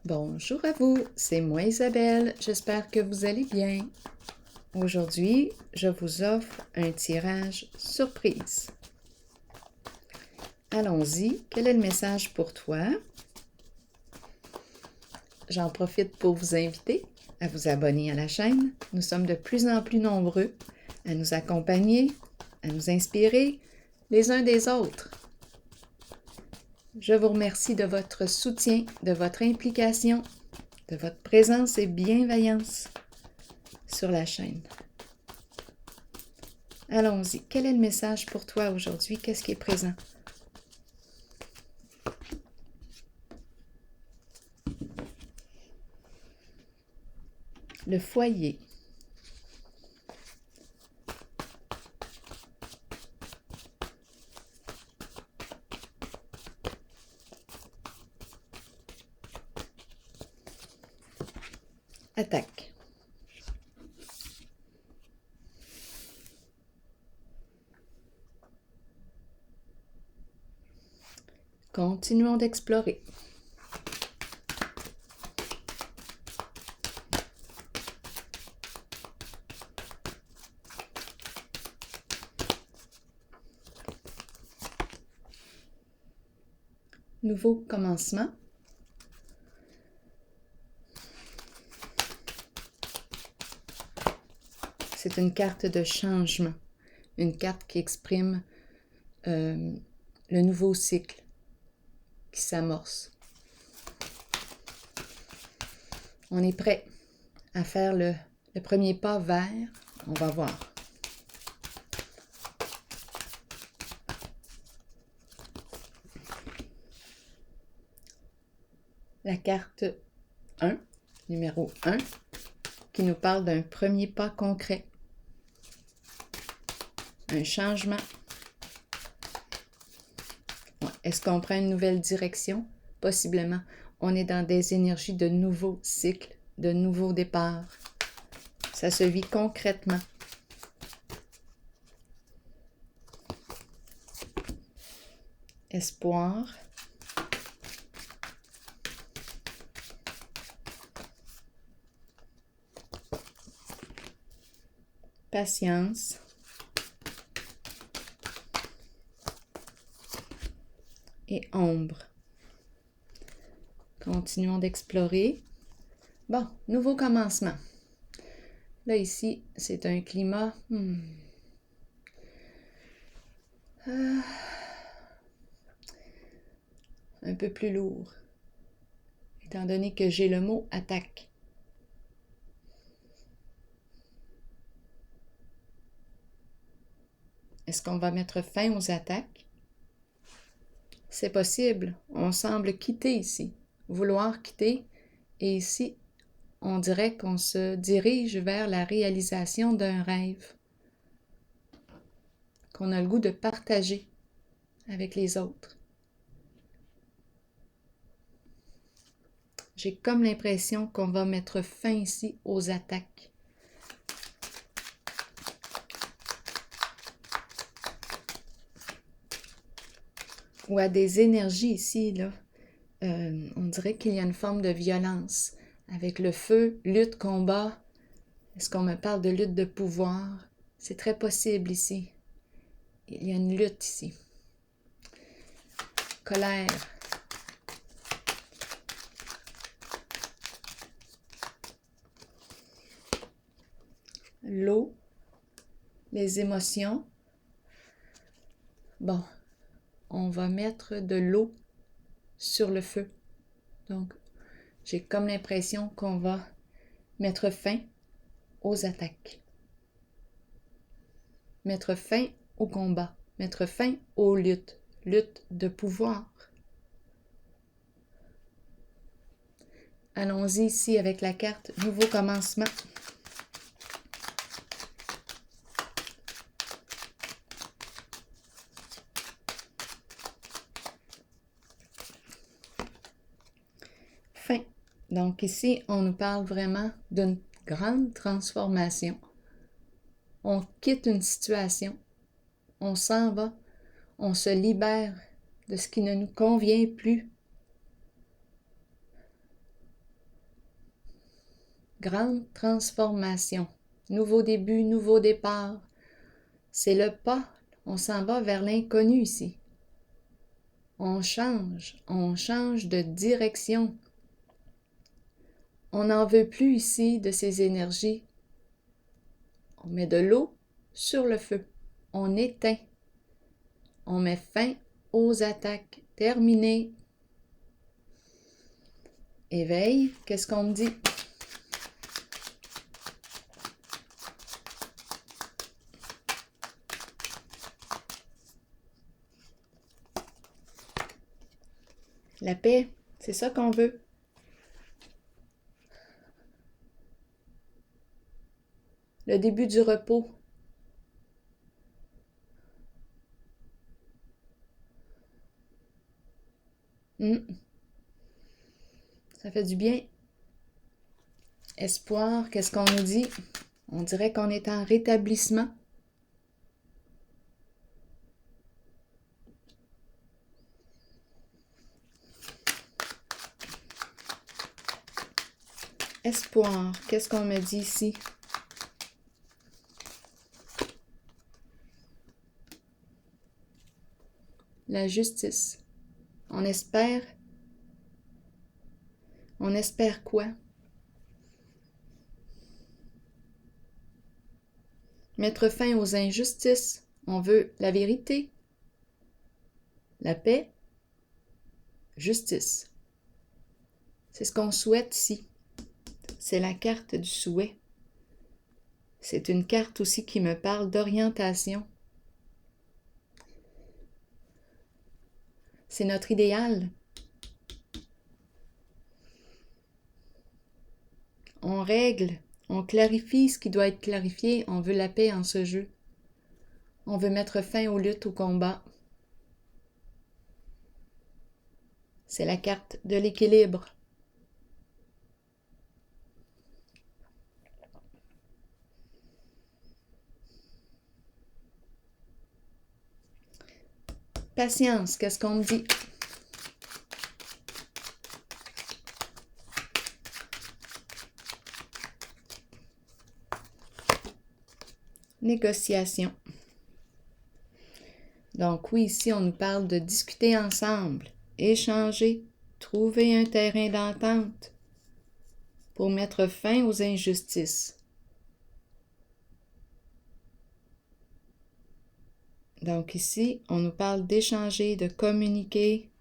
Bonjour à vous, c'est moi Isabelle, j'espère que vous allez bien. Aujourd'hui, je vous offre un tirage surprise. Allons-y, quel est le message pour toi? J'en profite pour vous inviter à vous abonner à la chaîne. Nous sommes de plus en plus nombreux à nous accompagner, à nous inspirer les uns des autres. Je vous remercie de votre soutien, de votre implication, de votre présence et bienveillance sur la chaîne. Allons-y. Quel est le message pour toi aujourd'hui? Qu'est-ce qui est présent? Le foyer. Attaque. Continuons d'explorer. Nouveau commencement. C'est une carte de changement, une carte qui exprime le nouveau cycle qui s'amorce. On est prêt à faire le premier pas vers, on va voir. La carte 1, numéro 1, qui nous parle d'un premier pas concret, un changement. Est-ce qu'on prend une nouvelle direction? Possiblement. On est dans des énergies de nouveaux cycles, de nouveaux départs. Ça se vit concrètement. Espoir. Patience. Et ombre. Continuons d'explorer. Bon, nouveau commencement. Là, ici, c'est un climat un peu plus lourd, étant donné que j'ai le mot attaque. Est-ce qu'on va mettre fin aux attaques? C'est possible. On semble quitter ici, vouloir quitter. Et ici, on dirait qu'on se dirige vers la réalisation d'un rêve qu'on a le goût de partager avec les autres. J'ai comme l'impression qu'on va mettre fin ici aux attaques. Ou à des énergies ici, là. On dirait qu'il y a une forme de violence. Avec le feu, lutte, combat. Est-ce qu'on me parle de lutte de pouvoir? C'est très possible ici. Il y a une lutte ici. Colère. L'eau. Les émotions. Bon, on va mettre de l'eau sur le feu. Donc, j'ai comme l'impression qu'on va mettre fin aux attaques. Mettre fin au combat. Mettre fin aux luttes. Lutte de pouvoir. Allons-y ici avec la carte Nouveau commencement. Fin. Donc ici, on nous parle vraiment d'une grande transformation. On quitte une situation, on s'en va, on se libère de ce qui ne nous convient plus. grande transformation. Nouveau début, nouveau départ. C'est le pas. On s'en va vers l'inconnu ici. On change de direction. On n'en veut plus ici de ces énergies. On met de l'eau sur le feu. On éteint. On met fin aux attaques. Terminé. Éveil, qu'est-ce qu'on me dit? La paix, c'est ça qu'on veut. Le début du repos. Ça fait du bien. Espoir, qu'est-ce qu'on nous dit? On dirait qu'on est en rétablissement. Espoir, qu'est-ce qu'on me dit ici? La justice. On espère quoi? Mettre fin aux injustices. On veut la vérité, la paix, justice. C'est ce qu'on souhaite ici. C'est la carte du souhait. C'est une carte aussi qui me parle d'orientation. C'est notre idéal. On règle, on clarifie ce qui doit être clarifié. On veut la paix en ce jeu. On veut mettre fin aux luttes, aux combats. C'est la carte de l'équilibre. Patience, qu'est-ce qu'on me dit? Négociation. Donc oui, ici, on nous parle de discuter ensemble, échanger, trouver un terrain d'entente pour mettre fin aux injustices. Donc ici, on nous parle d'échanger, de communiquer.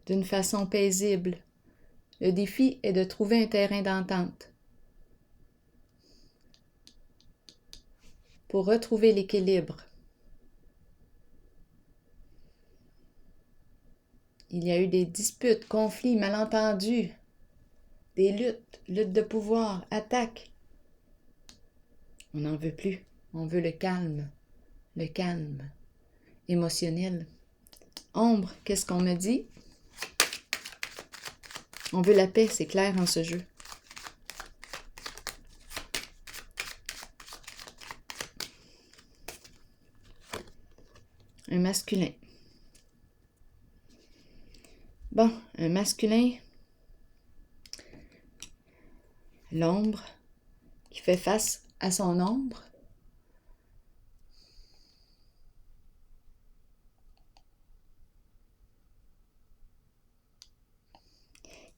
D'une façon paisible. Le défi est de trouver un terrain d'entente pour retrouver l'équilibre. Il y a eu des disputes, conflits, malentendus, des luttes de pouvoir, attaques. On n'en veut plus. On veut le calme émotionnel. Ombre, qu'est-ce qu'on me dit? On veut la paix, c'est clair en ce jeu. Un masculin. Bon, un masculin, l'ombre, qui fait face à son ombre.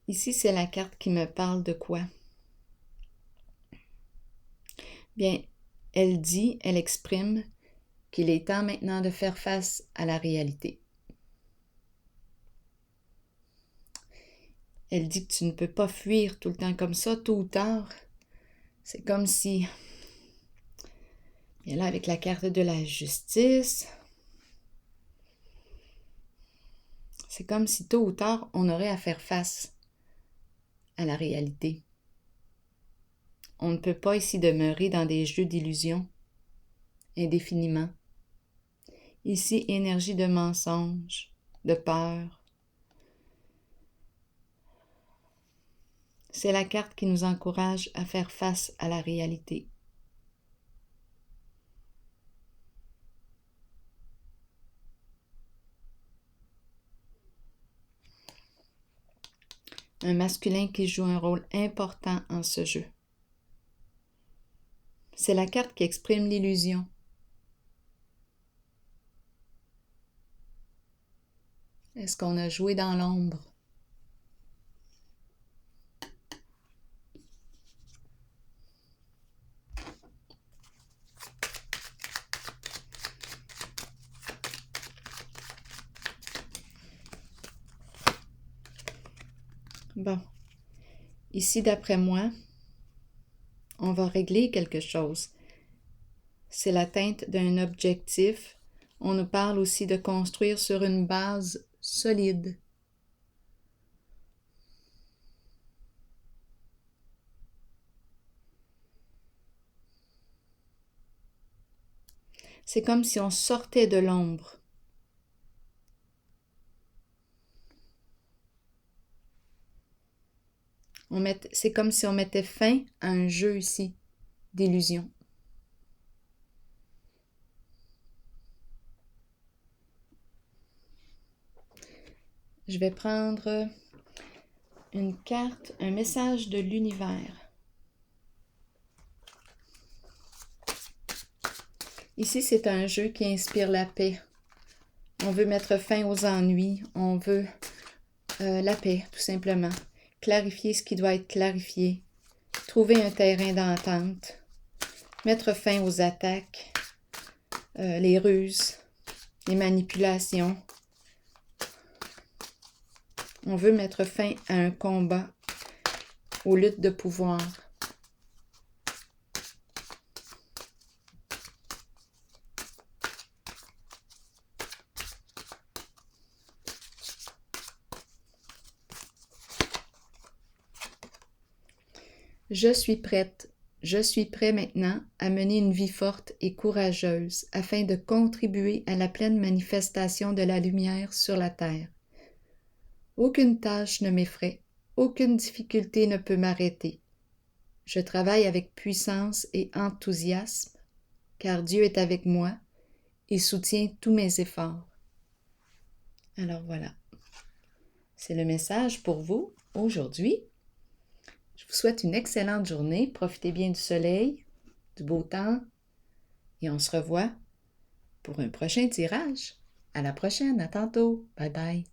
Ici, c'est la carte qui me parle de quoi? Bien, elle exprime qu'il est temps maintenant de faire face à la réalité. Elle dit que tu ne peux pas fuir tout le temps comme ça, tôt ou tard. C'est comme si... Et là, avec la carte de la justice, c'est comme si tôt ou tard, on aurait à faire face à la réalité. On ne peut pas ici demeurer dans des jeux d'illusions indéfiniment. Ici, énergie de mensonge, de peur. C'est la carte qui nous encourage à faire face à la réalité. Un masculin qui joue un rôle important en ce jeu. C'est la carte qui exprime l'illusion. Est-ce qu'on a joué dans l'ombre? Bon, ici d'après moi, on va régler quelque chose. C'est l'atteinte d'un objectif. On nous parle aussi de construire sur une base solide. C'est comme si on sortait de l'ombre. C'est comme si on mettait fin à un jeu ici d'illusion. Je vais prendre une carte, un message de l'univers. Ici, c'est un jeu qui inspire la paix. On veut mettre fin aux ennuis, on veut la paix, tout simplement. Clarifier ce qui doit être clarifié, trouver un terrain d'entente, mettre fin aux attaques, les ruses, les manipulations. On veut mettre fin à un combat, aux luttes de pouvoir. Je suis prête, je suis prêt maintenant à mener une vie forte et courageuse afin de contribuer à la pleine manifestation de la lumière sur la terre. Aucune tâche ne m'effraie, aucune difficulté ne peut m'arrêter. Je travaille avec puissance et enthousiasme, car Dieu est avec moi et soutient tous mes efforts. Alors voilà, c'est le message pour vous aujourd'hui. Je vous souhaite une excellente journée. Profitez bien du soleil, du beau temps et on se revoit pour un prochain tirage. À la prochaine, à tantôt. Bye bye.